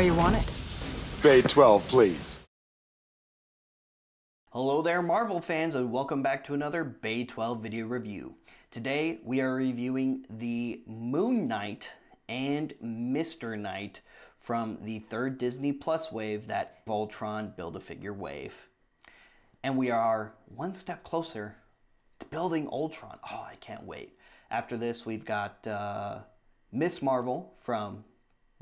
where you want it. Bay 12, please. Hello there, Marvel fans, and welcome back to another Bay 12 video review. Today we are reviewing the Moon Knight and Mr. Knight from the third Disney Plus wave, that Voltron Build-A-Figure wave. And we are one step closer to building Ultron. Oh, I can't wait. After this, we've got Miss Marvel from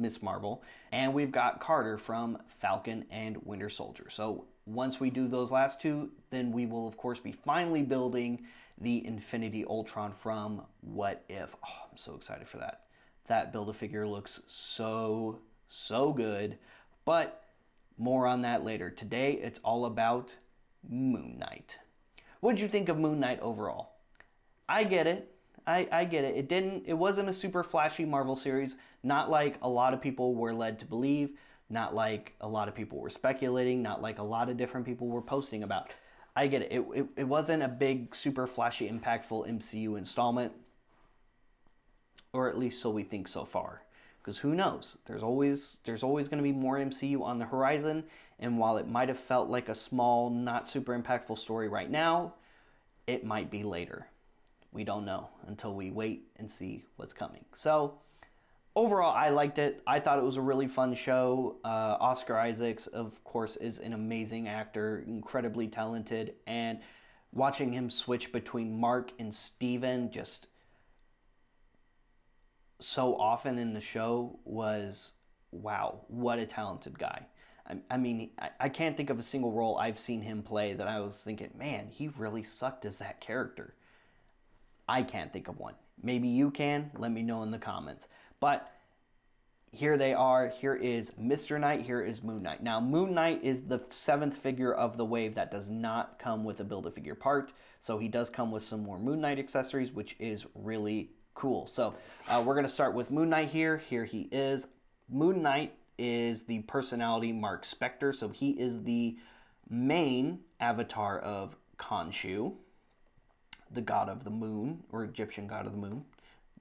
Miss Marvel, and we've got Carter from Falcon and Winter Soldier. So once we do those last two, then we will of course be finally building the Infinity Ultron from What If. Oh, I'm so excited for that. That Build-A-Figure looks so good, but more on that later. Today it's all about Moon Knight. What did you think of Moon Knight overall? I get it. I get it. It wasn't a super flashy Marvel series, not like a lot of people were led to believe, not like a lot of people were speculating, not like a lot of different people were posting about. I get it. It wasn't a big, super flashy, impactful MCU installment, or at least so we think so far. Because who knows? There's always going to be more MCU on the horizon, and while it might have felt like a small, not super impactful story right now, it might be later. We don't know until we wait and see what's coming. So overall, I liked it. I thought it was a really fun show. Oscar Isaacs, of course, is an amazing actor, incredibly talented, and watching him switch between Mark and Steven just so often in the show was, wow, what a talented guy. I mean, I can't think of a single role I've seen him play that I was thinking, man, he really sucked as that character. I can't think of one. Maybe you can. Let me know in the comments. But here they are. Here is Mr. Knight. Here is Moon Knight. Now, Moon Knight is the 7th figure of the wave that does not come with a Build-A-Figure part. So he does come with some more Moon Knight accessories, which is really cool. So we're going to start with Moon Knight here. Here he is. Moon Knight is the personality Mark Spector. So he is the main avatar of Khonshu, the god of the moon, or Egyptian god of the moon,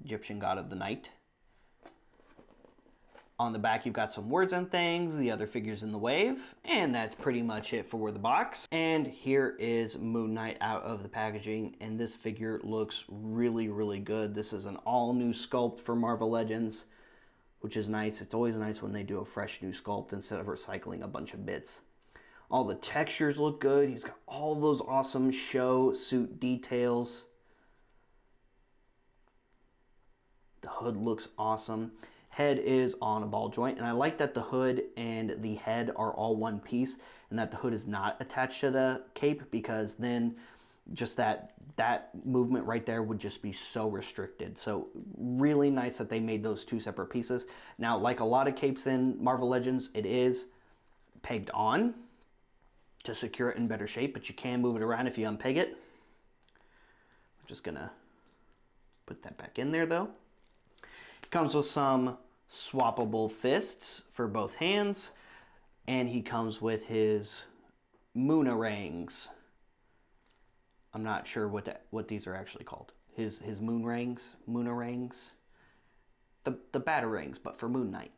Egyptian god of the night. On the back, you've got some words and things, the other figures in the wave, and that's pretty much it for the box. And here is Moon Knight out of the packaging, and this figure looks really good. This is an all-new sculpt for Marvel Legends, which is nice. It's always nice when they do a fresh new sculpt instead of recycling a bunch of bits. All the textures look good. He's got all those awesome show suit details. The hood looks awesome. Head is on a ball joint, and I like that the hood and the head are all one piece and that the hood is not attached to the cape, because then just that movement right there would just be so restricted. So really nice that they made those two separate pieces. Now, like a lot of capes in Marvel Legends, it is pegged on to secure it in better shape, but you can move it around if you unpeg it. I'm just gonna put that back in there though. It comes with some swappable fists for both hands, and he comes with his moonarangs. I'm not sure what these are actually called. His moonarangs, the batarangs, but for Moon Knight.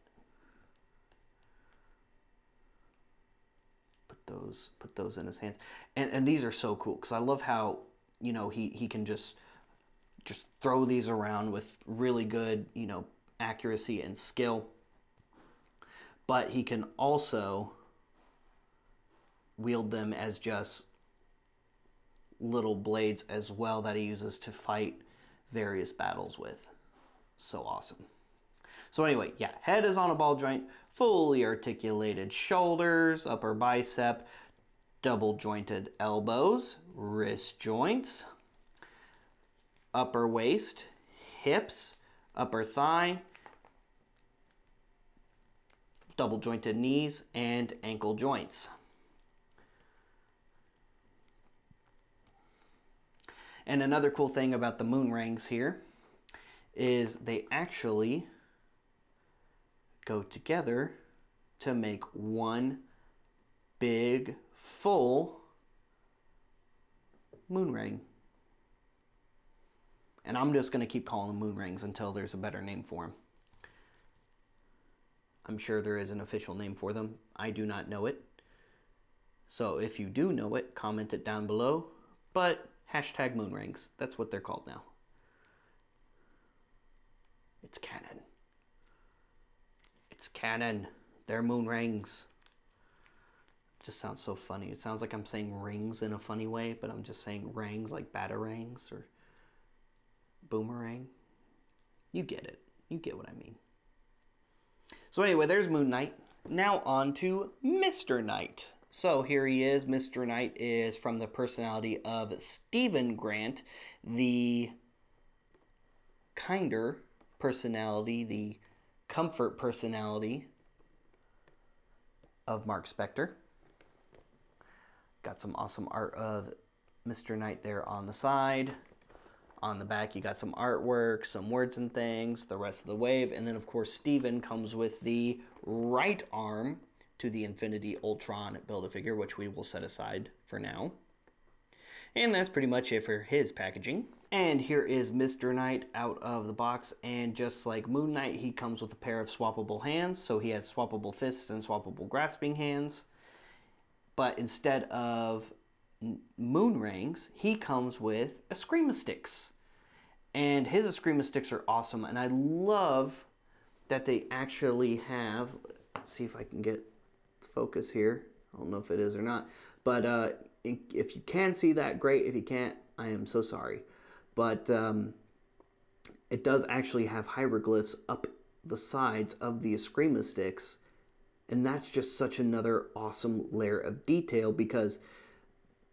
Put those in his hands, and these are so cool because I love how, you know, he can just throw these around with really good, you know, accuracy and skill, but he can also wield them as just little blades as well that he uses to fight various battles with. So awesome. So anyway, yeah, head is on a ball joint, fully articulated shoulders, upper bicep, double jointed elbows, wrist joints, upper waist, hips, upper thigh, double jointed knees, and ankle joints. And another cool thing about the moon rings here is they actually go together to make one big, full moon ring. And I'm just going to keep calling them moon rings until there's a better name for them. I'm sure there is an official name for them. I do not know it. So if you do know it, comment it down below. But hashtag moon rings, that's what they're called now. It's canon. It's canon. They're moon rings. Just sounds so funny. It sounds like I'm saying rings in a funny way, but I'm just saying rings like batarangs or boomerang. You get it. You get what I mean. So anyway, there's Moon Knight. Now on to Mr. Knight. So here he is. Mr. Knight is from the personality of Stephen Grant, the kinder personality, the comfort personality of Mark Spector. Got some awesome art of Mr. Knight there on the side. On the back, you got some artwork, some words and things, the rest of the wave. And then, of course, Steven comes with the right arm to the Infinity Ultron Build-A-Figure, which we will set aside for now. And that's pretty much it for his packaging. And here is Mr. Knight out of the box. And just like Moon Knight, he comes with a pair of swappable hands. So he has swappable fists and swappable grasping hands. But instead of moon rings, he comes with Escrima-Sticks. And his Escrima-Sticks are awesome. And I love that they actually have, let's see if I can get focus here. I don't know if it is or not. But if you can see that, great. If you can't, I am so sorry. But it does actually have hieroglyphs up the sides of the Escrima-Sticks. And that's just such another awesome layer of detail because,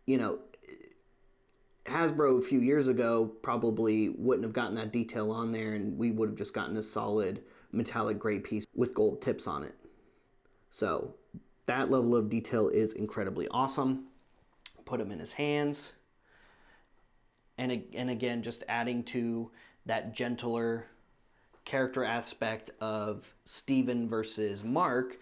you know, Hasbro a few years ago probably wouldn't have gotten that detail on there, and we would have just gotten a solid metallic gray piece with gold tips on it. So that level of detail is incredibly awesome. Put him in his hands. And again, just adding to that gentler character aspect of Steven versus Mark,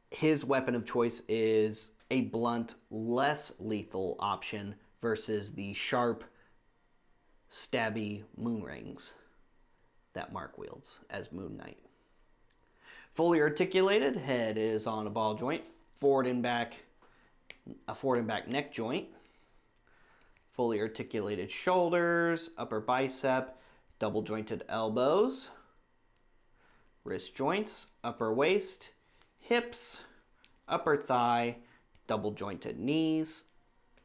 his weapon of choice is a blunt, less lethal option versus the sharp, stabby moon rings that Mark wields as Moon Knight. Fully articulated, head is on a ball joint, a forward and back neck joint. Fully articulated shoulders, upper bicep, double jointed elbows, wrist joints, upper waist, hips, upper thigh, double jointed knees.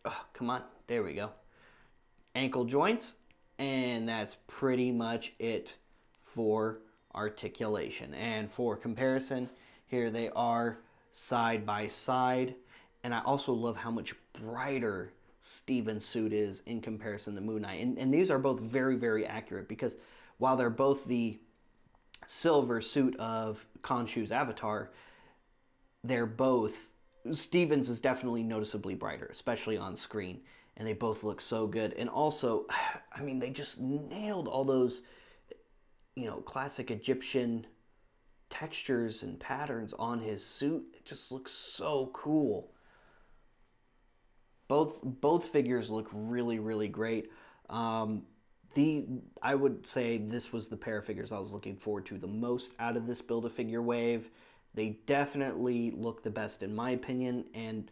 Oh, come on, there we go. Ankle joints, and that's pretty much it for articulation. And for comparison, here they are side by side. And I also love how much brighter Steven's suit is in comparison to Moon Knight. And these are both very, very accurate because while they're both the silver suit of Khonshu's avatar, they're both, Steven's is definitely noticeably brighter, especially on screen. And they both look so good. And also, I mean, they just nailed all those, you know, classic Egyptian textures and patterns on his suit. It just looks so cool. Both figures look really, really great. I would say this was the pair of figures I was looking forward to the most out of this Build-A-Figure wave. They definitely look the best in my opinion, and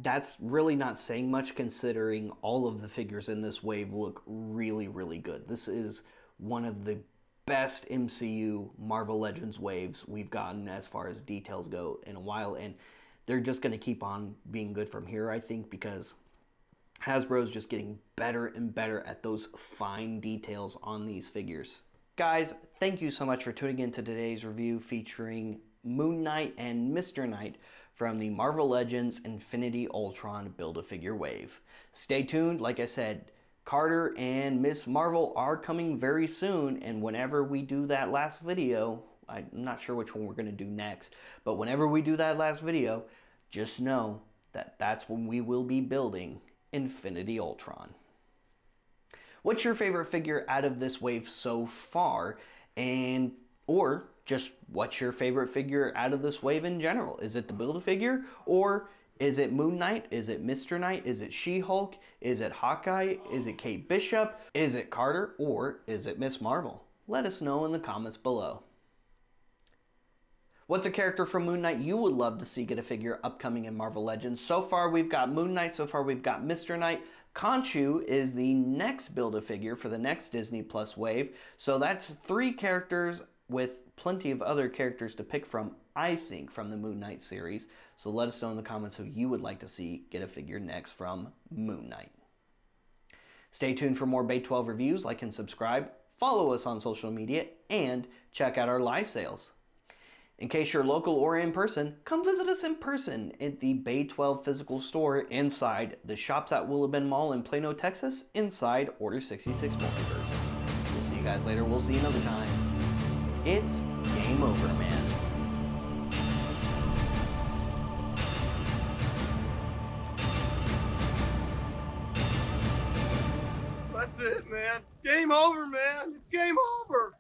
that's really not saying much considering all of the figures in this wave look really, really good. This is one of the best MCU Marvel Legends waves we've gotten as far as details go in a while, and they're just going to keep on being good from here, I think, because Hasbro's just getting better and better at those fine details on these figures. Guys, thank you so much for tuning in to today's review featuring Moon Knight and Mr. Knight from the Marvel Legends Infinity Ultron Build-A-Figure wave. Stay tuned. Like I said, Carter and Miss Marvel are coming very soon, and whenever we do that last video, I'm not sure which one we're going to do next, but whenever we do that last video, just know that that's when we will be building Infinity Ultron. What's your favorite figure out of this wave so far? Or just what's your favorite figure out of this wave in general? Is it the Build-A-Figure? Or is it Moon Knight? Is it Mr. Knight? Is it She-Hulk? Is it Hawkeye? Is it Kate Bishop? Is it Carter? Or is it Miss Marvel? Let us know in the comments below. What's a character from Moon Knight you would love to see get a figure upcoming in Marvel Legends? So far we've got Moon Knight, so far we've got Mr. Knight. Khonshu is the next Build-A-Figure for the next Disney Plus wave. So that's 3 characters with plenty of other characters to pick from, I think, from the Moon Knight series. So let us know in the comments who you would like to see get a figure next from Moon Knight. Stay tuned for more Bay 12 reviews, like and subscribe, follow us on social media, and check out our live sales. In case you're local or in person, come visit us in person at the Bay 12 physical store inside the Shops at Willabin Mall in Plano, Texas, inside Order 66 Multiverse. We'll see you guys later. We'll see you another time. It's game over, man. That's it, man. Game over, man. It's game over.